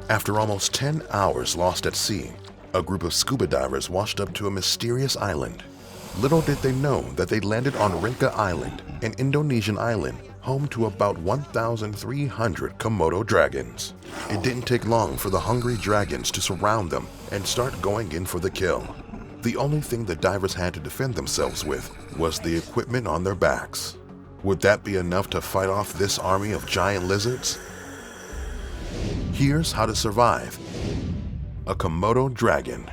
After almost 10 hours lost at sea, a group of scuba divers washed up to a mysterious island. Little did they know that they landed on Rinca Island, an Indonesian island home to about 1,300 Komodo dragons. It didn't take long for the hungry dragons to surround them and start going in for the kill. The only thing the divers had to defend themselves with was the equipment on their backs. Would that be enough to fight off this army of giant lizards? Here's how to survive a Komodo dragon.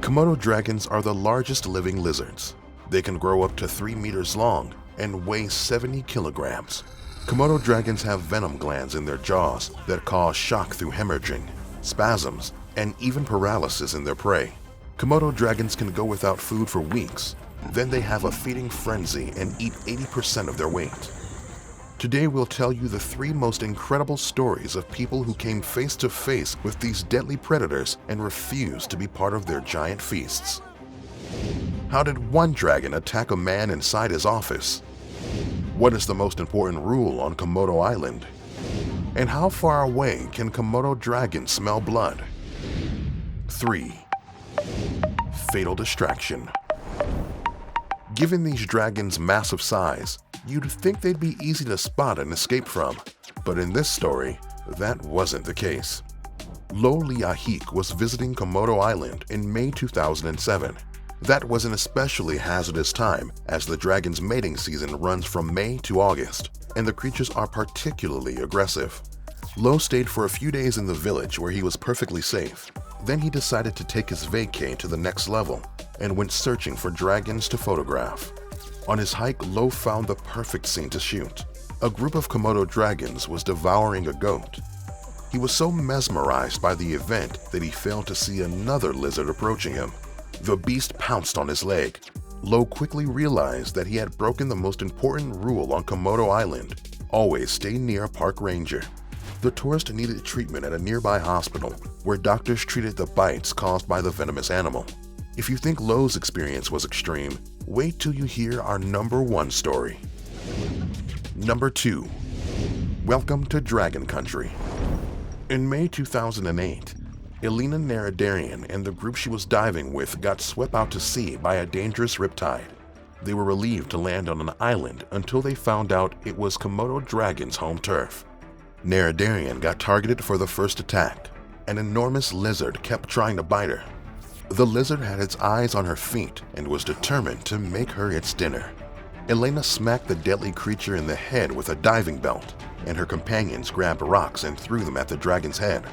Komodo dragons are the largest living lizards. They can grow up to 3 meters long and weigh 70 kilograms. Komodo dragons have venom glands in their jaws that cause shock through hemorrhaging, spasms, and even paralysis in their prey. Komodo dragons can go without food for weeks. Then they have a feeding frenzy and eat 80% of their weight. Today we'll tell you the 3 most incredible stories of people who came face to face with these deadly predators and refused to be part of their giant feasts. How did one dragon attack a man inside his office? What is the most important rule on Komodo Island? And how far away can Komodo dragons smell blood? 3. Fatal distraction. Given these dragons' massive size, you'd think they'd be easy to spot and escape from, but in this story, that wasn't the case. Lo Liahik was visiting Komodo Island in May 2007. That was an especially hazardous time as the dragon's mating season runs from May to August, and the creatures are particularly aggressive. Lo stayed for a few days in the village where he was perfectly safe. Then he decided to take his vacay to the next level and went searching for dragons to photograph. On his hike, Lo found the perfect scene to shoot. A group of Komodo dragons was devouring a goat. He was so mesmerized by the event that he failed to see another lizard approaching him. The beast pounced on his leg. Lo quickly realized that he had broken the most important rule on Komodo Island: always stay near a park ranger. The tourist needed treatment at a nearby hospital where doctors treated the bites caused by the venomous animal. If you think Lo's experience was extreme, wait till you hear our number 1 story. Number 2. Welcome to Dragon Country. In May 2008, Elena Naradarian and the group she was diving with got swept out to sea by a dangerous riptide. They were relieved to land on an island until they found out it was Komodo dragon's home turf. Naradarian got targeted for the first attack. An enormous lizard kept trying to bite her. The lizard had its eyes on her feet and was determined to make her its dinner. Elena smacked the deadly creature in the head with a diving belt, and her companions grabbed rocks and threw them at the dragon's head.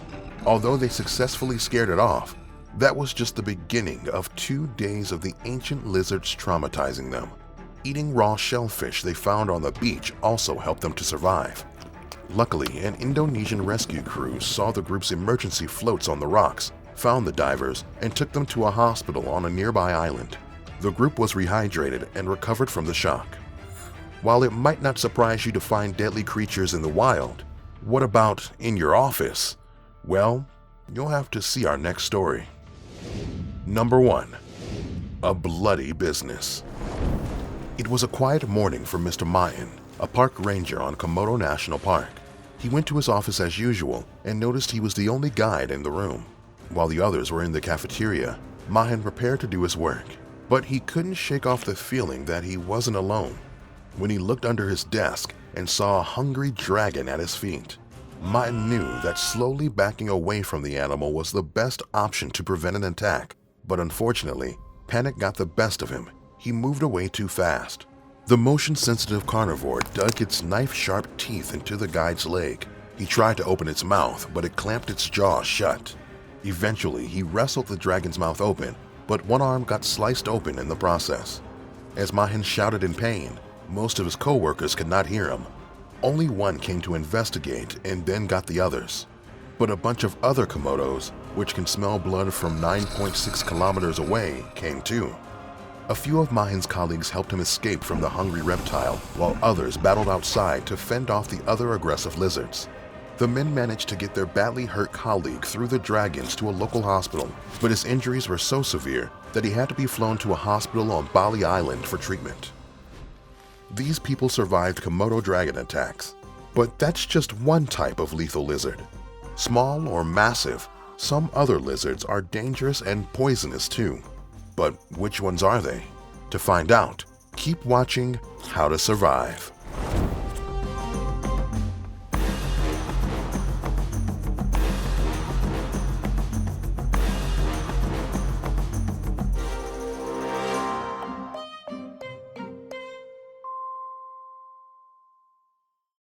Although they successfully scared it off, that was just the beginning of 2 days of the ancient lizards traumatizing them. Eating raw shellfish they found on the beach also helped them to survive. Luckily, an Indonesian rescue crew saw the group's emergency floats on the rocks, found the divers, and took them to a hospital on a nearby island. The group was rehydrated and recovered from the shock. While it might not surprise you to find deadly creatures in the wild, what about in your office? Well, you'll have to see our next story. Number 1. A bloody business. It was a quiet morning for Mr. Mayan, a park ranger on Komodo National Park. He went to his office as usual and noticed he was the only guide in the room. While the others were in the cafeteria, Mayan prepared to do his work, but he couldn't shake off the feeling that he wasn't alone. When he looked under his desk and saw a hungry dragon at his feet, Mayan knew that slowly backing away from the animal was the best option to prevent an attack, but unfortunately, panic got the best of him. He moved away too fast. The motion-sensitive carnivore dug its knife-sharp teeth into the guide's leg. He tried to open its mouth, but it clamped its jaw shut. Eventually, he wrestled the dragon's mouth open, but one arm got sliced open in the process. As Mayan shouted in pain, most of his co-workers could not hear him. Only one came to investigate and then got the others. But a bunch of other Komodos, which can smell blood from 9.6 kilometers away, came too. A few of Mayan's colleagues helped him escape from the hungry reptile, while others battled outside to fend off the other aggressive lizards. The men managed to get their badly hurt colleague through the dragons to a local hospital, but his injuries were so severe that he had to be flown to a hospital on Bali Island for treatment. These people survived Komodo dragon attacks. But that's just one type of lethal lizard. Small or massive, some other lizards are dangerous and poisonous too. But which ones are they? To find out, keep watching How to Survive.